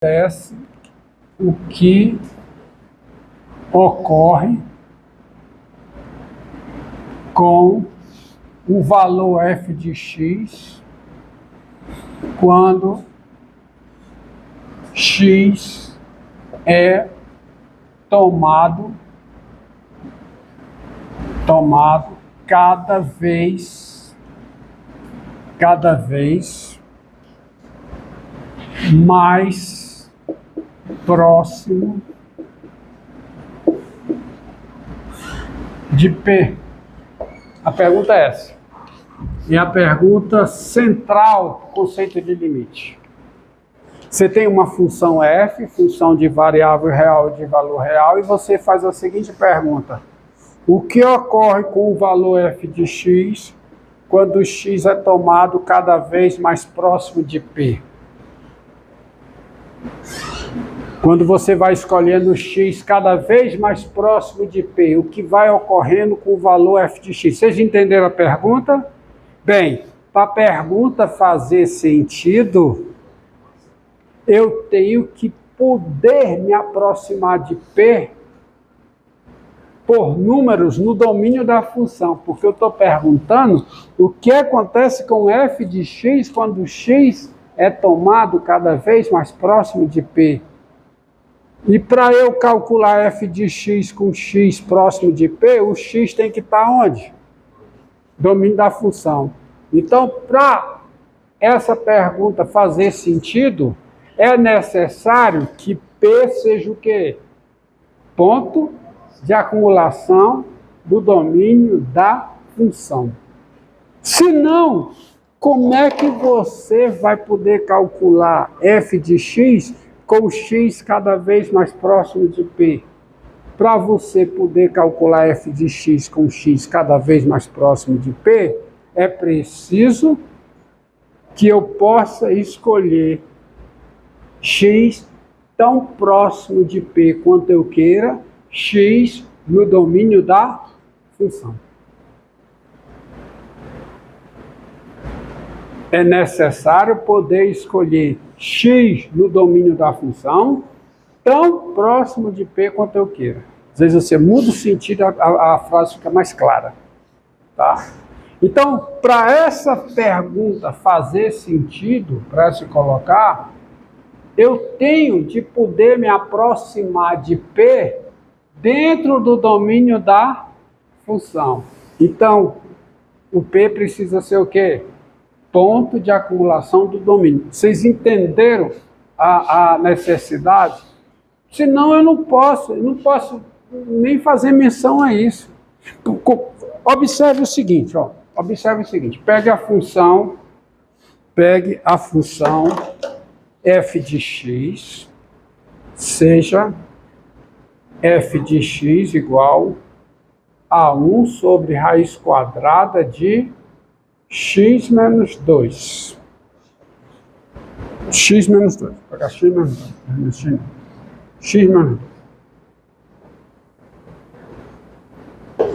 acontece o que ocorre com o valor f de x quando x é tomado cada vez mais próximo de P. A pergunta é essa. E a pergunta central do conceito de limite. Você tem uma função f, função de variável real e de valor real, e você faz a seguinte pergunta. O que ocorre com o valor f de x quando x é tomado cada vez mais próximo de P? Quando você vai escolhendo x cada vez mais próximo de P, o que vai ocorrendo com o valor f de x? Vocês entenderam a pergunta? Bem, para a pergunta fazer sentido, eu tenho que poder me aproximar de P por números no domínio da função, porque eu estou perguntando o que acontece com f de x quando x é tomado cada vez mais próximo de P. E para eu calcular f de x com x próximo de P, o x tem que estar onde? Domínio da função. Então, para essa pergunta fazer sentido, é necessário que P seja o quê? Ponto de acumulação do domínio da função. Se não, como é que você vai poder calcular f de x com x cada vez mais próximo de P? Para você poder calcular f de x com x cada vez mais próximo de P, é preciso que eu possa escolher x tão próximo de P quanto eu queira, x no domínio da função. É necessário poder escolher x no domínio da função tão próximo de P quanto eu queira. Às vezes você muda o sentido, a frase fica mais clara. Tá? Então, para essa pergunta fazer sentido, para se colocar, eu tenho de poder me aproximar de P dentro do domínio da função. Então, o P precisa ser o quê? Ponto de acumulação do domínio. Vocês entenderam a necessidade? Senão eu não posso nem fazer menção a isso. Observe o seguinte, pegue a função f de x, seja f de x igual a 1 sobre raiz quadrada de x menos 2. X menos 2. Vou pegar x menos 2. X menos 2.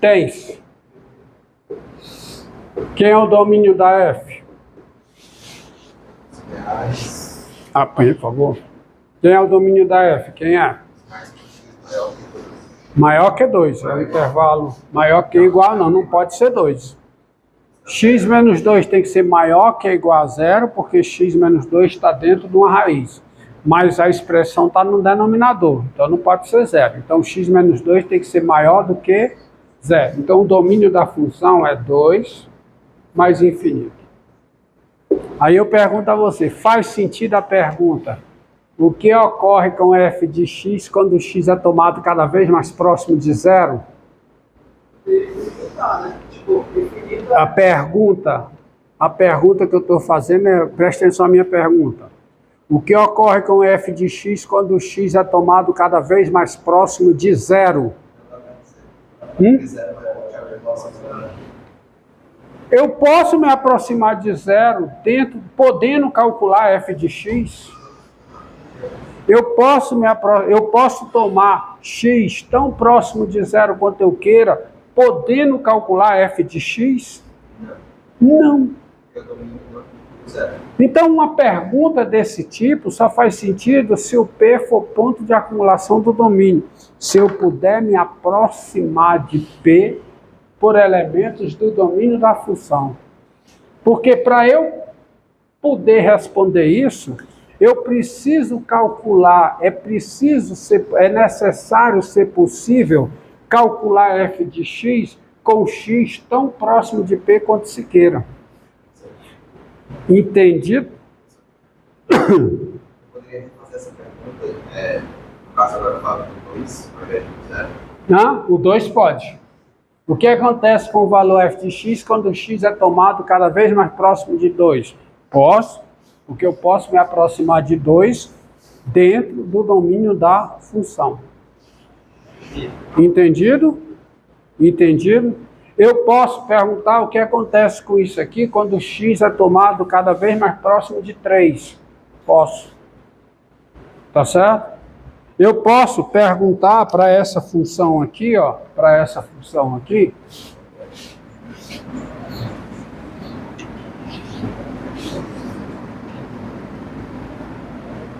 Tens. Quem é o domínio da f? Apanha, por favor. Quem é o domínio da f? Quem é? Maior que 2. É o intervalo maior que igual, não pode ser 2. X menos 2 tem que ser maior que ou igual a 0, porque x menos 2 está dentro de uma raiz. Mas a expressão está no denominador, então não pode ser 0. Então x menos 2 tem que ser maior do que 0. Então o domínio da função é 2 mais infinito. Aí eu pergunto a você, faz sentido a pergunta? O que ocorre com f de x quando x é tomado cada vez mais próximo de 0? A pergunta que eu estou fazendo é, presta atenção à minha pergunta. O que ocorre com f de x quando x é tomado cada vez mais próximo de 0? Eu posso me aproximar de 0 podendo calcular f de x? Eu posso tomar x tão próximo de 0 quanto eu queira, podendo calcular f de x? Não. Então, uma pergunta desse tipo só faz sentido se o P for ponto de acumulação do domínio. Se eu puder me aproximar de P por elementos do domínio da função. Porque para eu poder responder isso, eu preciso calcular, é necessário ser possível calcular f de x com x tão próximo de P quanto se queira. Entendido? Eu poderia fazer essa pergunta, no caso agora falo do 2, ao invés do 0? Não, o 2 pode. O que acontece com o valor f de x quando x é tomado cada vez mais próximo de 2? Posso, porque eu posso me aproximar de 2 dentro do domínio da função. Entendido? Entendido? Eu posso perguntar o que acontece com isso aqui quando x é tomado cada vez mais próximo de 3. Posso. Tá certo? Eu posso perguntar para essa função aqui, ó, para essa função aqui,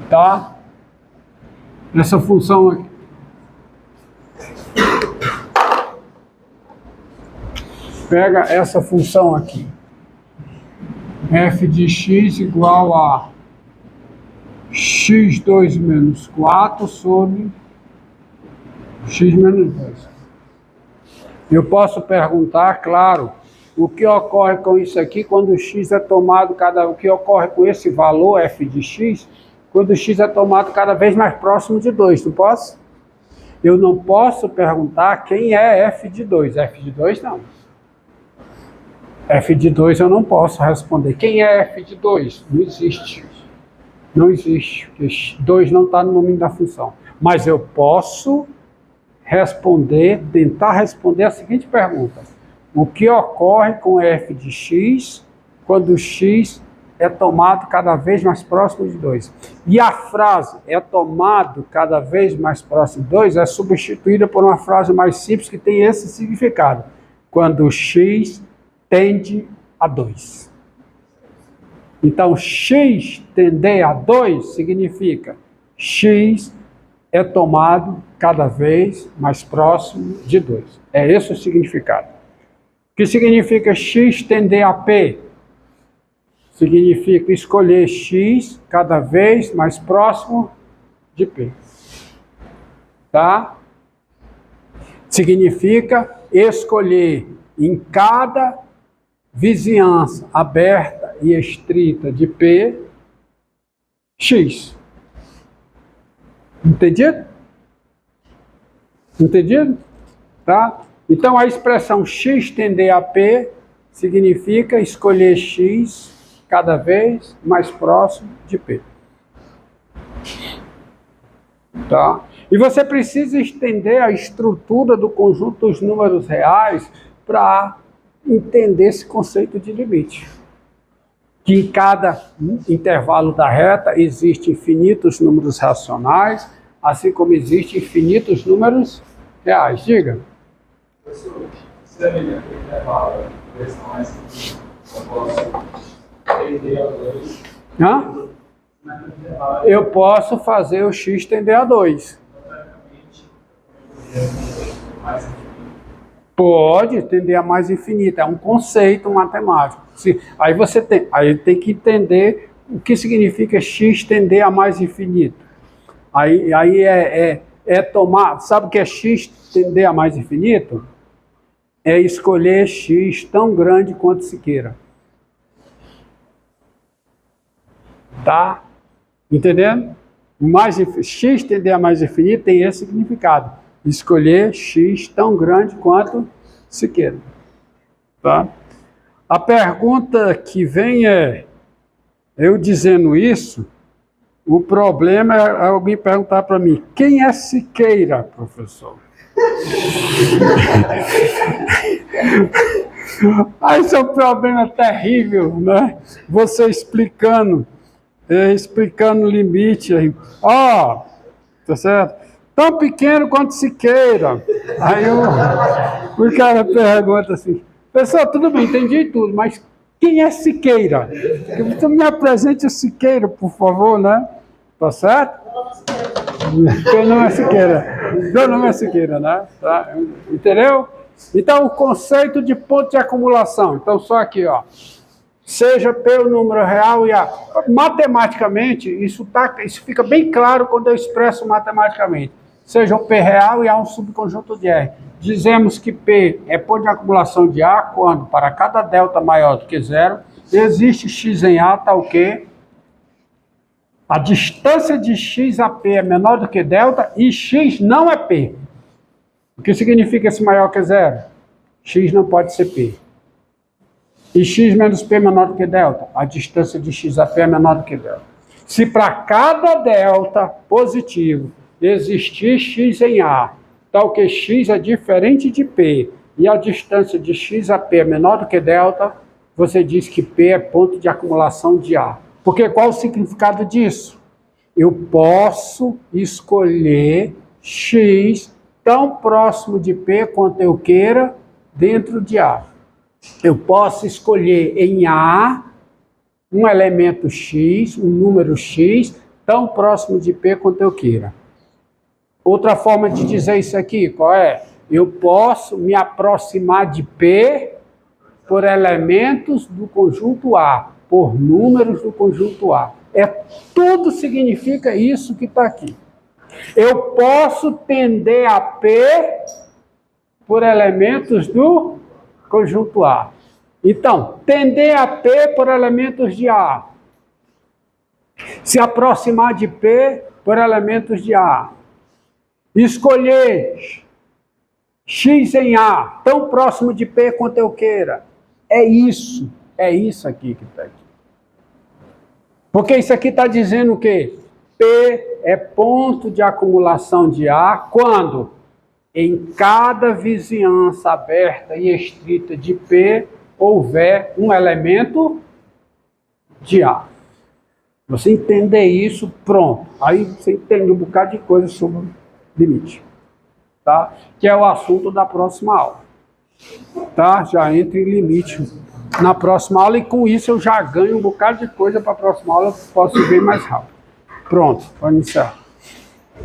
tá? Essa função aqui. Pega essa função aqui. F de x igual a x2 menos 4 sobre x menos 2. Eu posso perguntar, claro, o que ocorre com isso aqui quando x é tomado o que ocorre com esse valor f de x quando x é tomado cada vez mais próximo de 2, não posso? Eu não posso perguntar quem é f de 2. F de 2 não. F de 2 eu não posso responder. Quem é f de 2? Não existe. Não existe, porque 2 não está no domínio da função. Mas eu posso tentar responder a seguinte pergunta. O que ocorre com f de x quando x é tomado cada vez mais próximo de 2? E a frase é tomado cada vez mais próximo de 2 é substituída por uma frase mais simples que tem esse significado. Quando x tende a 2. Então, x tender a 2 significa x é tomado cada vez mais próximo de 2. É esse o significado. O que significa x tender a P? Significa escolher x cada vez mais próximo de P. Tá? Significa escolher em cada vizinhança aberta e estrita de P, x. Entendido? Entendido? Tá? Então a expressão x tender a P significa escolher x cada vez mais próximo de P. Tá? E você precisa estender a estrutura do conjunto dos números reais para entender esse conceito de limite. Que em cada intervalo da reta existe infinitos números racionais, assim como existem infinitos números reais. Diga. Professor, se é melhor que o intervalo, eu posso tender a 2. Hã? Eu posso fazer o x tender a 2. Pode tender a mais infinita, é um conceito matemático. Aí tem que entender o que significa x tender a mais infinito. Aí tomar, sabe o que é x tender a mais infinito? É escolher x tão grande quanto se queira. Tá? Entendendo? X tender a mais infinito tem esse significado. Escolher x tão grande quanto se queira. Tá? A pergunta que vem é, eu dizendo isso, o problema é alguém perguntar para mim, quem é Siqueira, professor? Aí isso é um problema terrível, né? Você explicando o limite aí. Ó, tá certo? Tão pequeno quanto Siqueira. Aí o cara pergunta assim, pessoal, tudo bem, entendi tudo, mas Quem é Siqueira? Então me apresente o Siqueira, por favor, né? Tá certo? Meu nome é Siqueira. Meu nome é Siqueira, né? Tá? Entendeu? Então, o conceito de ponto de acumulação. Então, só aqui, ó. Seja P o número real e A. Matematicamente, isso fica bem claro quando eu expresso matematicamente. Seja o P real e A um subconjunto de R. Dizemos que P é ponto de acumulação de A quando, para cada delta maior do que zero, existe X em A, tal que a distância de X a P é menor do que delta e X não é P. O que significa esse maior que zero? X não pode ser P. E x menos p é menor do que delta. A distância de x a p é menor do que delta. Se para cada delta positivo existir x em A, tal que x é diferente de p, e a distância de x a p é menor do que delta, você diz que p é ponto de acumulação de A. Porque qual o significado disso? Eu posso escolher x tão próximo de p quanto eu queira dentro de A. Eu posso escolher em A um elemento x, um número x, tão próximo de P quanto eu queira. Outra forma de dizer isso aqui, qual é? Eu posso me aproximar de P por elementos do conjunto A, por números do conjunto A. Tudo significa isso que está aqui. Eu posso tender a P por elementos do conjunto A. Então, tender a P por elementos de A. Se aproximar de P por elementos de A. Escolher X em A, tão próximo de P quanto eu queira. É isso aqui que está aqui. Porque isso aqui está dizendo o quê? P é ponto de acumulação de A quando em cada vizinhança aberta e estrita de P houver um elemento de A. Você entender isso, pronto. Aí você entende um bocado de coisa sobre o limite. Tá? Que é o assunto da próxima aula. Tá? Já entra em limite na próxima aula e com isso eu já ganho um bocado de coisa para a próxima aula, posso ver mais rápido. Pronto, pode iniciar.